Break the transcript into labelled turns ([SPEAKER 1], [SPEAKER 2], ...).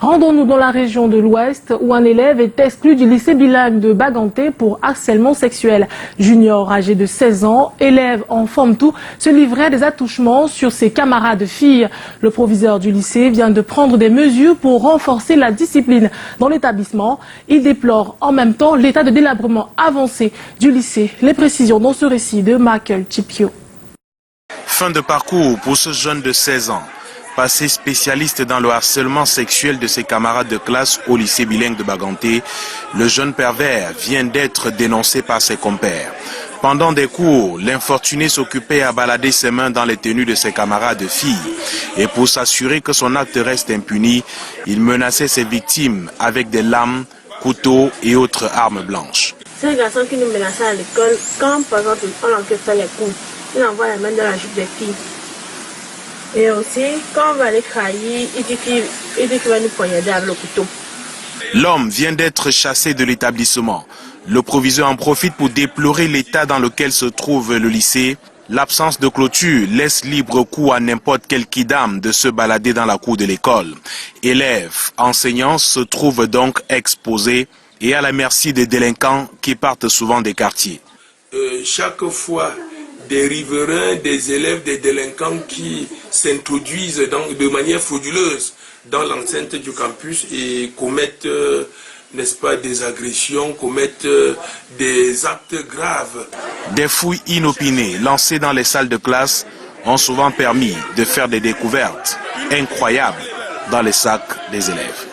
[SPEAKER 1] Rendons-nous dans la région de l'Ouest où un élève est exclu du lycée bilingue de Baganté pour harcèlement sexuel. Junior âgé de 16 ans, élève en forme tout, se livrait à des attouchements sur ses camarades filles. Le proviseur du lycée vient de prendre des mesures pour renforcer la discipline dans l'établissement. Il déplore en même temps l'état de délabrement avancé du lycée. Les précisions dans ce récit de Michael Chipio.
[SPEAKER 2] Fin de parcours pour ce jeune de 16 ans. Passé spécialiste dans le harcèlement sexuel de ses camarades de classe au lycée bilingue de Baganté, le jeune pervers vient d'être dénoncé par ses compères. Pendant des cours, l'infortuné s'occupait à balader ses mains dans les tenues de ses camarades filles. Et pour s'assurer que son acte reste impuni, il menaçait ses victimes avec des lames, couteaux et autres armes blanches.
[SPEAKER 3] C'est un garçon qui nous menaçait à l'école. Quand par exemple on enquête les cours, il envoie la main dans la jupe des filles. Et aussi, quand on va aller trahir, il dit qu'il va nous poignarder avec le couteau.
[SPEAKER 2] L'homme vient d'être chassé de l'établissement. Le proviseur en profite pour déplorer l'état dans lequel se trouve le lycée. L'absence de clôture laisse libre cours à n'importe quel kidam de se balader dans la cour de l'école. Élèves, enseignants se trouvent donc exposés et à la merci des délinquants qui partent souvent des quartiers.
[SPEAKER 4] Chaque fois, des riverains, des élèves, des délinquants qui s'introduisent de manière frauduleuse dans l'enceinte du campus et commettent, n'est-ce pas, des agressions, commettent des actes graves.
[SPEAKER 2] Des fouilles inopinées lancées dans les salles de classe ont souvent permis de faire des découvertes incroyables dans les sacs des élèves.